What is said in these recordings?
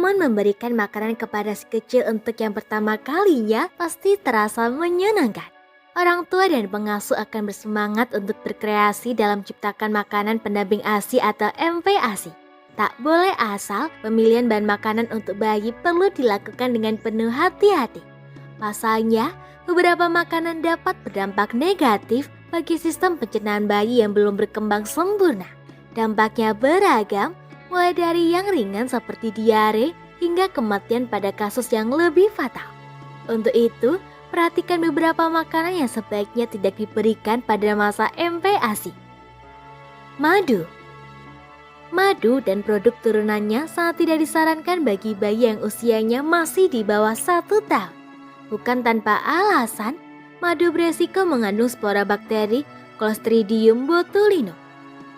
Momen memberikan makanan kepada si kecil untuk yang pertama kalinya pasti terasa menyenangkan. Orang tua dan pengasuh akan bersemangat untuk berkreasi dalam menciptakan makanan pendamping ASI atau MPASI. Tak boleh asal, pemilihan bahan makanan untuk bayi perlu dilakukan dengan penuh hati-hati. Pasalnya, beberapa makanan dapat berdampak negatif bagi sistem pencernaan bayi yang belum berkembang sempurna. Dampaknya beragam, mulai dari yang ringan seperti diare hingga kematian pada kasus yang lebih fatal. Untuk itu, perhatikan beberapa makanan yang sebaiknya tidak diberikan pada masa MPASI. Madu dan produk turunannya sangat tidak disarankan bagi bayi yang usianya masih di bawah 1 tahun. Bukan tanpa alasan, madu beresiko mengandung spora bakteri Clostridium botulinum.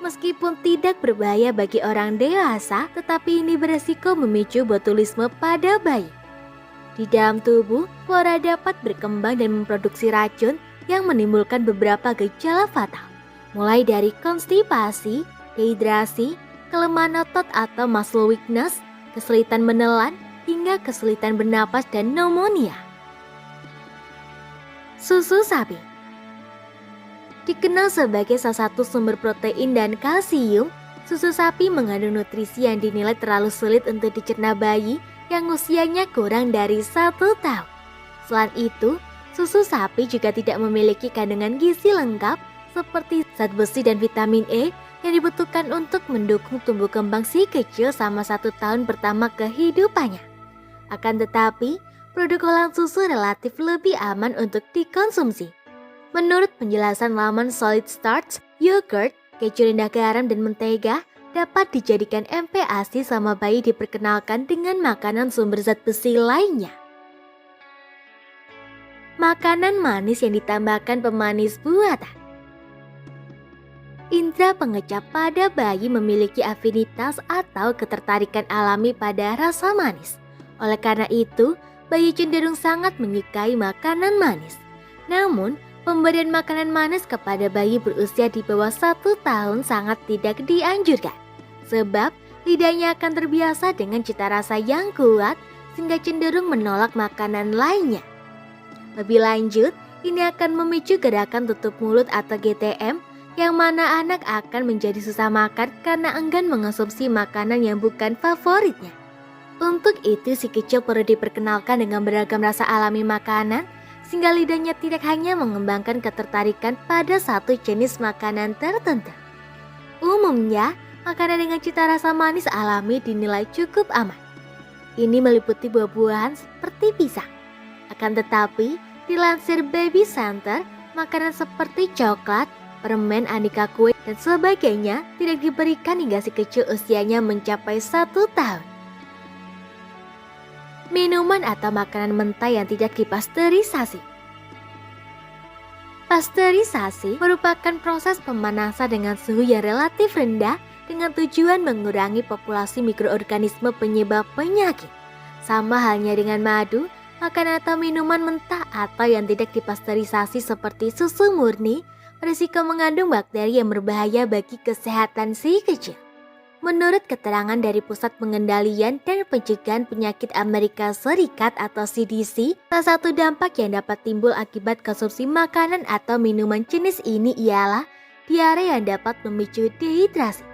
Meskipun tidak berbahaya bagi orang dewasa, tetapi ini beresiko memicu botulisme pada bayi. Di dalam tubuh, spora dapat berkembang dan memproduksi racun yang menimbulkan beberapa gejala fatal, mulai dari konstipasi, dehidrasi, kelemahan otot atau muscle weakness, kesulitan menelan, hingga kesulitan bernapas dan pneumonia. Susu sapi dikenal sebagai salah satu sumber protein dan kalsium. Susu sapi mengandung nutrisi yang dinilai terlalu sulit untuk dicerna bayi yang usianya kurang dari 1 tahun. Selain itu, susu sapi juga tidak memiliki kandungan gizi lengkap seperti zat besi dan vitamin E yang dibutuhkan untuk mendukung tumbuh kembang si kecil selama 1 tahun pertama kehidupannya. Akan tetapi, produk olahan susu relatif lebih aman untuk dikonsumsi. Menurut penjelasan laman Solid Starch, yogurt, keju rendah garam dan mentega dapat dijadikan MPASI selama bayi diperkenalkan dengan makanan sumber zat besi lainnya. Makanan manis yang ditambahkan pemanis buatan. Indra pengecap pada bayi memiliki afinitas atau ketertarikan alami pada rasa manis. Oleh karena itu, bayi cenderung sangat menyukai makanan manis. Namun, pemberian makanan manis kepada bayi berusia di bawah 1 tahun sangat tidak dianjurkan. Sebab, lidahnya akan terbiasa dengan cita rasa yang kuat sehingga cenderung menolak makanan lainnya. Lebih lanjut, ini akan memicu gerakan tutup mulut atau GTM yang mana anak akan menjadi susah makan karena enggan mengonsumsi makanan yang bukan favoritnya. Untuk itu, si kecil perlu diperkenalkan dengan beragam rasa alami makanan sehingga lidahnya tidak hanya mengembangkan ketertarikan pada satu jenis makanan tertentu. Umumnya, makanan dengan cita rasa manis alami dinilai cukup aman. Ini meliputi buah-buahan seperti pisang. Akan tetapi, dilansir Baby Center, makanan seperti coklat, permen, aneka kue, dan sebagainya tidak diberikan hingga si kecil usianya mencapai 1 tahun. Minuman atau makanan mentah yang tidak dipasteurisasi. Pasteurisasi merupakan proses pemanasan dengan suhu yang relatif rendah dengan tujuan mengurangi populasi mikroorganisme penyebab penyakit. Sama halnya dengan madu, makanan atau minuman mentah atau yang tidak dipasteurisasi seperti susu murni berisiko mengandung bakteri yang berbahaya bagi kesehatan si kecil. Menurut keterangan dari Pusat Pengendalian dan Pencegahan Penyakit Amerika Serikat atau CDC, salah satu dampak yang dapat timbul akibat konsumsi makanan atau minuman jenis ini ialah diare yang dapat memicu dehidrasi.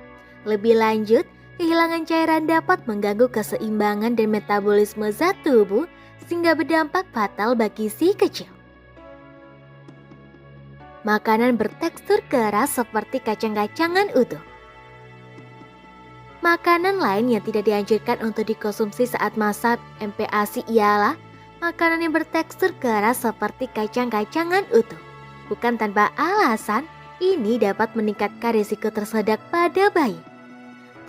Lebih lanjut, kehilangan cairan dapat mengganggu keseimbangan dan metabolisme zat tubuh sehingga berdampak fatal bagi si kecil. Makanan bertekstur keras seperti kacang-kacangan utuh. Makanan lain yang tidak dianjurkan untuk dikonsumsi saat masa MPASI ialah makanan yang bertekstur keras seperti kacang-kacangan utuh. Bukan tanpa alasan, ini dapat meningkatkan risiko tersedak pada bayi.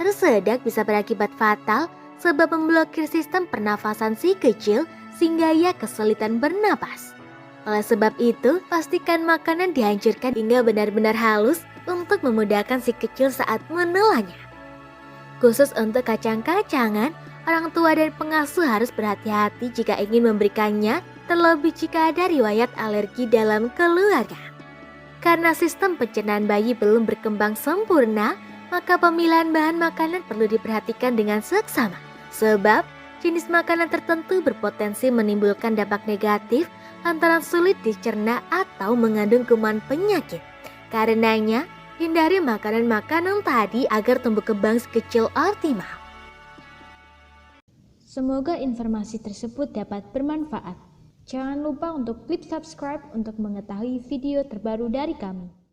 Tersedak bisa berakibat fatal sebab memblokir sistem pernafasan si kecil sehingga ia kesulitan bernapas. Oleh sebab itu, pastikan makanan dihancurkan hingga benar-benar halus untuk memudahkan si kecil saat menelannya. Khusus untuk kacang-kacangan, orang tua dan pengasuh harus berhati-hati jika ingin memberikannya, terlebih jika ada riwayat alergi dalam keluarga. Karena sistem pencernaan bayi belum berkembang sempurna, maka pemilihan bahan makanan perlu diperhatikan dengan seksama. Sebab, Jenis makanan tertentu berpotensi menimbulkan dampak negatif lantaran sulit dicerna atau mengandung kuman penyakit. Karenanya, hindari makanan-makanan tadi agar tumbuh kembang sekecil optimal. Semoga informasi tersebut dapat bermanfaat. Jangan lupa untuk klik subscribe untuk mengetahui video terbaru dari kami.